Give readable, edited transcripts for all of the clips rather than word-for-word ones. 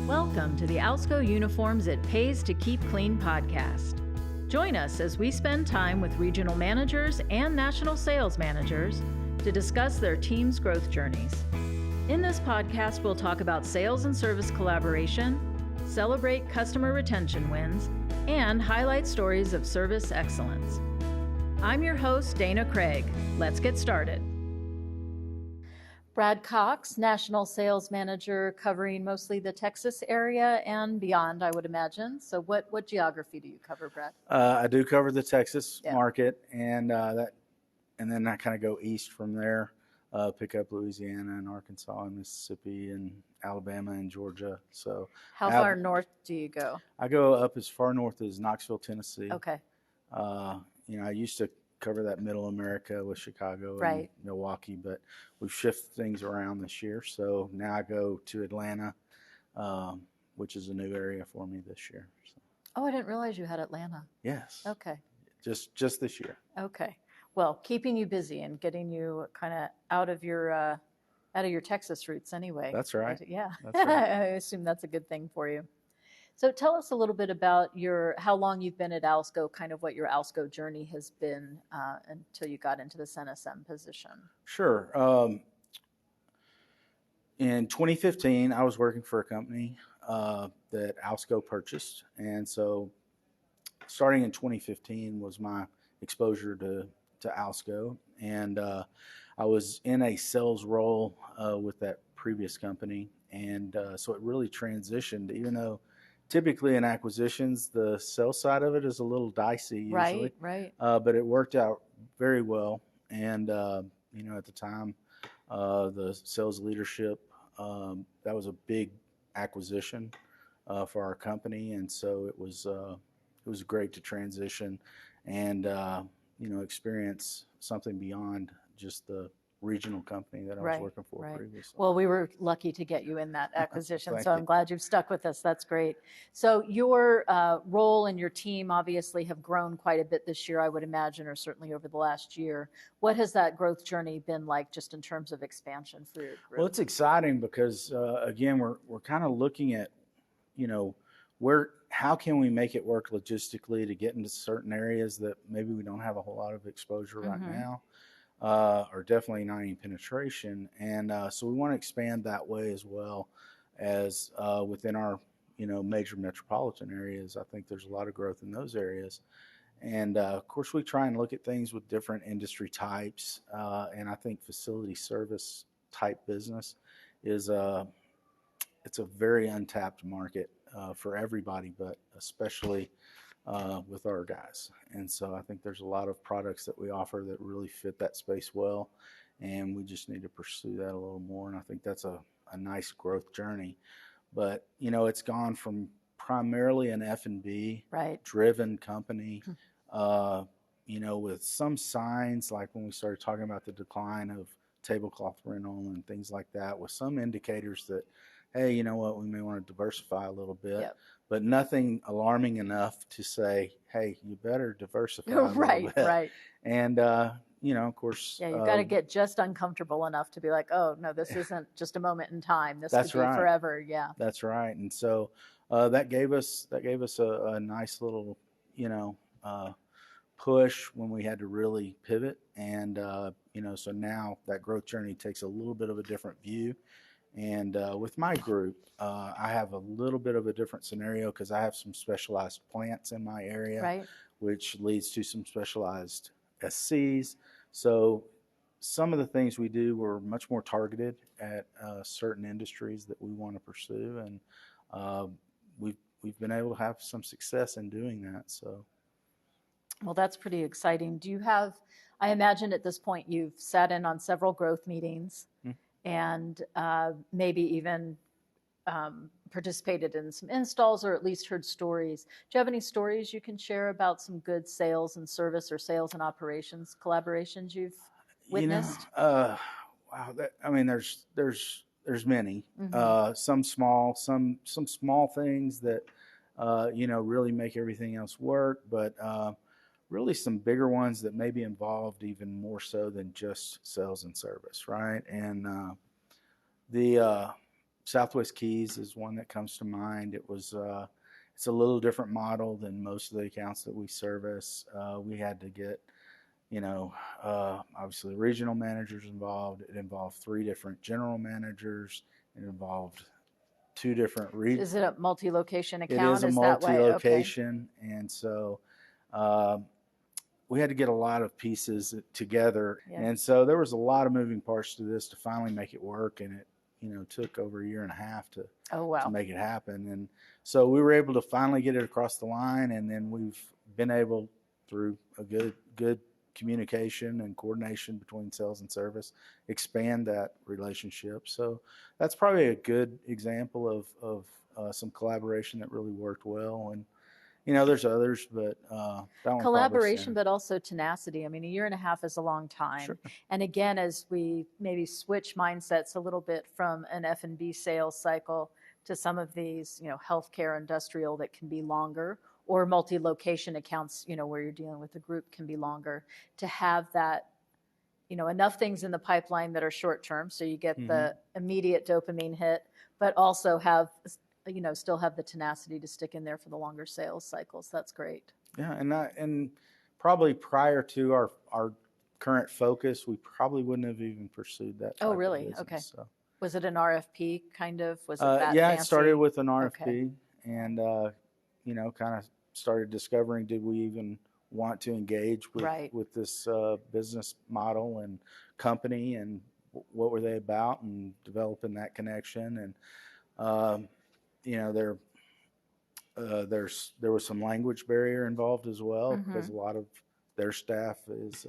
Welcome to the Alco Uniforms It Pays to Keep Clean podcast. Join us as we spend time with regional managers and national sales managers to discuss their team's growth journeys. In this podcast, we'll talk about sales and service collaboration, celebrate customer retention wins, and highlight stories of service excellence. I'm your host, Dana Craig. Let's get started. Brad Cox, National Sales Manager, covering mostly the Texas area and beyond, I would imagine. So what geography do you cover, Brad? I do cover the Texas market, and then I kind of go east from there, pick up Louisiana and Arkansas and Mississippi and Alabama and Georgia. So how far north do you go? I go up as far north as Knoxville, Tennessee. Okay. I used to cover that middle America with Chicago and Milwaukee, but we've shifted things around this year. So now I go to Atlanta, which is a new area for me this year. So. Oh, I didn't realize you had Atlanta. Yes. Okay. Just this year. Okay. Well, keeping you busy and getting you kind of out of your Texas roots anyway. That's right. Yeah. That's right. I assume that's a good thing for you. So tell us a little bit about how long you've been at Alco, kind of what your Alco journey has been until you got into this NSM position. Sure. In 2015, I was working for a company that Alco purchased. And so starting in 2015 was my exposure to Alco. And I was in a sales role with that previous company. And so it really transitioned, even though typically in acquisitions, the sales side of it is a little dicey usually. Right. But it worked out very well. And, at the time, the sales leadership, that was a big acquisition for our company. And so it was great to transition and, experience something beyond just the regional company that I was working for previously. Well, we were lucky to get you in that acquisition, so I'm you. glad you've stuck with us. That's great. So your role and your team obviously have grown quite a bit this year, I would imagine, or certainly over the last year. What has that growth journey been like just in terms of expansion for your group? Well, it's exciting because, again, we're kind of looking at, how can we make it work logistically to get into certain areas that maybe we don't have a whole lot of exposure right now. Or definitely not any penetration. And so we want to expand that way as well as within our, major metropolitan areas. I think there's a lot of growth in those areas. And of course, we try and look at things with different industry types. And I think facility service type business it's a very untapped market for everybody, but especially with our guys. And so I think there's a lot of products that we offer that really fit that space well, and we just need to pursue that a little more. And I think that's a nice growth journey. But, it's gone from primarily an F&B driven company, with some signs like when we started talking about the decline of tablecloth rental and things like that, with some indicators that, hey, you know what, we may want to diversify a little bit, but nothing alarming enough to say, hey, you better diversify a little bit. Right. And, of course. Yeah, you've got to get just uncomfortable enough to be like, oh, no, this isn't just a moment in time. This could be forever. Yeah. That's right. And so that gave us a nice little, push when we had to really pivot. And, so now that growth journey takes a little bit of a different view. And with my group, I have a little bit of a different scenario because I have some specialized plants in my area, which leads to some specialized SCs. So some of the things we do were much more targeted at certain industries that we want to pursue, and we've been able to have some success in doing that. So, well, that's pretty exciting. Do you have? I imagine at this point you've sat in on several growth meetings. And maybe even participated in some installs or at least heard stories. Do you have any stories you can share about some good sales and service or sales and operations collaborations you've witnessed? Wow. There's many. Some small, some small things that really make everything else work, but really some bigger ones that may be involved even more so than just sales and service, right? And Southwest Keys is one that comes to mind. It's a little different model than most of the accounts that we service. We had to get, obviously regional managers involved. It involved 3 different general managers. It involved 2 different Is it a multi-location It is account? a Is that why? Okay. multi-location, and so we had to get a lot of pieces together, Yeah. and so there was a lot of moving parts to this to finally make it work, and it took over a year and a half to make it happen, and so we were able to finally get it across the line, and then we've been able, through a good communication and coordination between sales and service, expand that relationship. So that's probably a good example of some collaboration that really worked well. And there's others, but that one collaboration, but also tenacity. I mean, a year and a half is a long time. Sure. And again, as we maybe switch mindsets a little bit from an F&B sales cycle to some of these, healthcare, industrial that can be longer, or multi-location accounts, where you're dealing with a group can be longer, to have that, enough things in the pipeline that are short term, so you get the immediate dopamine hit, but also have, still have the tenacity to stick in there for the longer sales cycles. That's great. Yeah, and probably prior to our current focus, we probably wouldn't have even pursued that type Oh, really? of business. Okay. So. Was it an RFP kind of? Was it that yeah, fancy? It started with an RFP, Okay. and kind of started discovering, did we even want to engage with this business model and company, and what were they about, and developing that connection. And there was some language barrier involved as well, because a lot of their staff is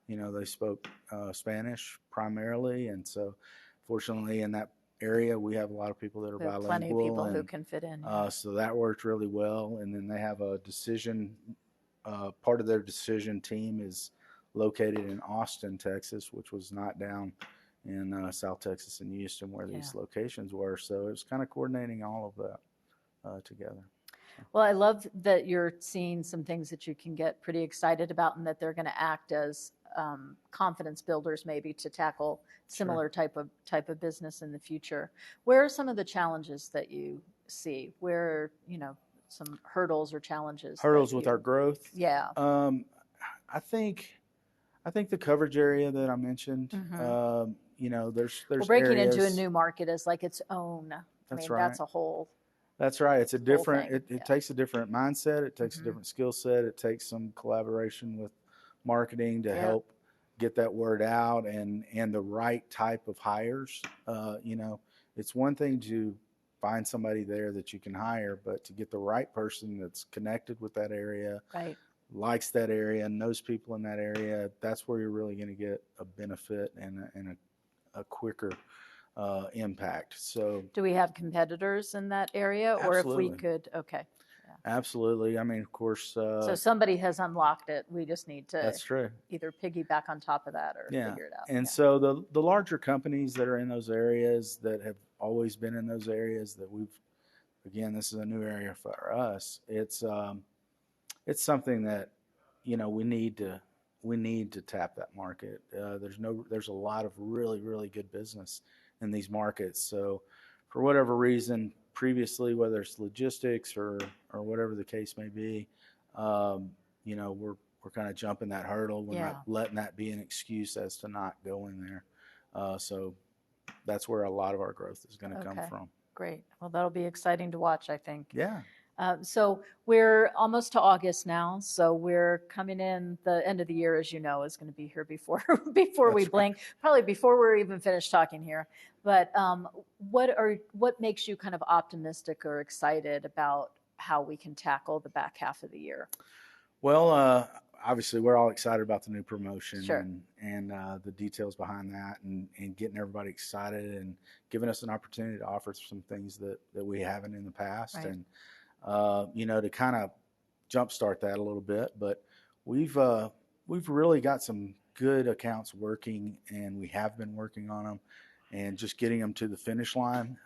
they spoke Spanish primarily, and so fortunately in that area we have a lot of people that are bilingual. Plenty of people who can fit in. So that worked really well. And then they have a decision, part of their decision team is located in Austin, Texas, which was not down in South Texas and Houston where these locations were. So it was kind of coordinating all of that together. Well, I love that you're seeing some things that you can get pretty excited about, and that they're going to act as confidence builders, maybe, to tackle similar type of business in the future. Where are some of the challenges that you see? Where some hurdles or challenges? Hurdles with our growth? Yeah. I think the coverage area that I mentioned. There's breaking areas, into a new market is like its own. That's That's a whole. That's right. It's a different. It takes a different mindset. It takes a different skill set. It takes some collaboration with marketing to help get that word out, and the right type of hires. It's one thing to find somebody there that you can hire, but to get the right person that's connected with that area, likes that area, knows people in that area, that's where you're really going to get a benefit and a quicker impact. So, do we have competitors in that area? Absolutely. Or if we could, Absolutely. I mean, of course. So somebody has unlocked it. We just need to That's true. Either piggyback on top of that or figure it out. And so the larger companies that are in those areas, that have always been in those areas, that again, this is a new area for us. It's something that, we need to tap that market. There's a lot of really, really good business in these markets. So for whatever reason, previously, whether it's logistics or whatever the case may be, we're kind of jumping that hurdle. We're not letting that be an excuse as to not going there. So that's where a lot of our growth is going to come from. Great. Well, that'll be exciting to watch, I think. Yeah. So we're almost to August now. So we're coming in. The end of the year, as you know, is going to be here before we blink. Probably before we're even finished talking here. But what makes you kind of optimistic or excited about how we can tackle the back half of the year? Well, obviously, we're all excited about the new promotion. Sure. and the details behind that, and getting everybody excited, and giving us an opportunity to offer some things that we haven't in the past. Right. And to kind of jumpstart that a little bit. But we've really got some good accounts working, and we have been working on them, and just getting them to the finish line,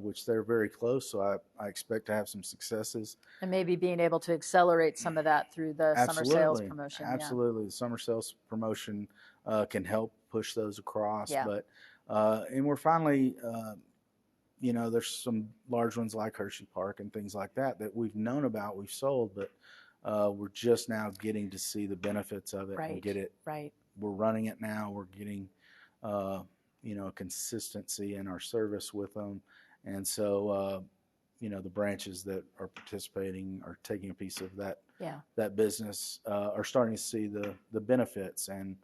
which they're very close. So I expect to have some successes. And maybe being able to accelerate some of that through the summer sales promotion. Absolutely. The summer sales promotion can help push those across. Yeah. But and we're finally there's some large ones like Hershey Park and things like that we've known about, we've sold, but we're just now getting to see the benefits of it and get it. Right. We're running it now. We're getting, consistency in our service with them. And so, the branches that are participating are taking a piece of that business, are starting to see the benefits. And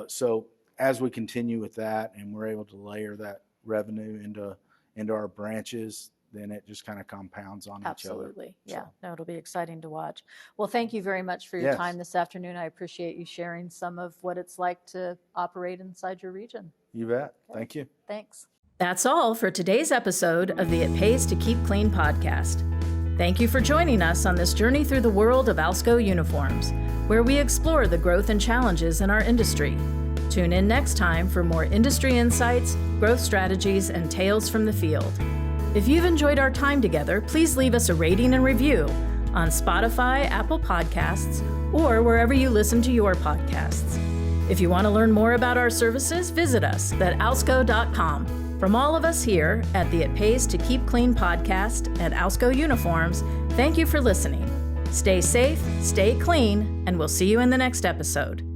so as we continue with that and we're able to layer that revenue into our branches, then it just kind of compounds on each other. Absolutely. Yeah. So. No, it'll be exciting to watch. Well, thank you very much for your Yes. time this afternoon. I appreciate you sharing some of what it's like to operate inside your region. You bet. Okay. Thank you. Thanks. That's all for today's episode of the It Pays to Keep Clean podcast. Thank you for joining us on this journey through the world of Alco uniforms, where we explore the growth and challenges in our industry. Tune in next time for more industry insights, growth strategies, and tales from the field. If you've enjoyed our time together, please leave us a rating and review on Spotify, Apple Podcasts, or wherever you listen to your podcasts. If you want to learn more about our services, visit us at alsco.com. From all of us here at the It Pays to Keep Clean podcast at Alco Uniforms, thank you for listening. Stay safe, stay clean, and we'll see you in the next episode.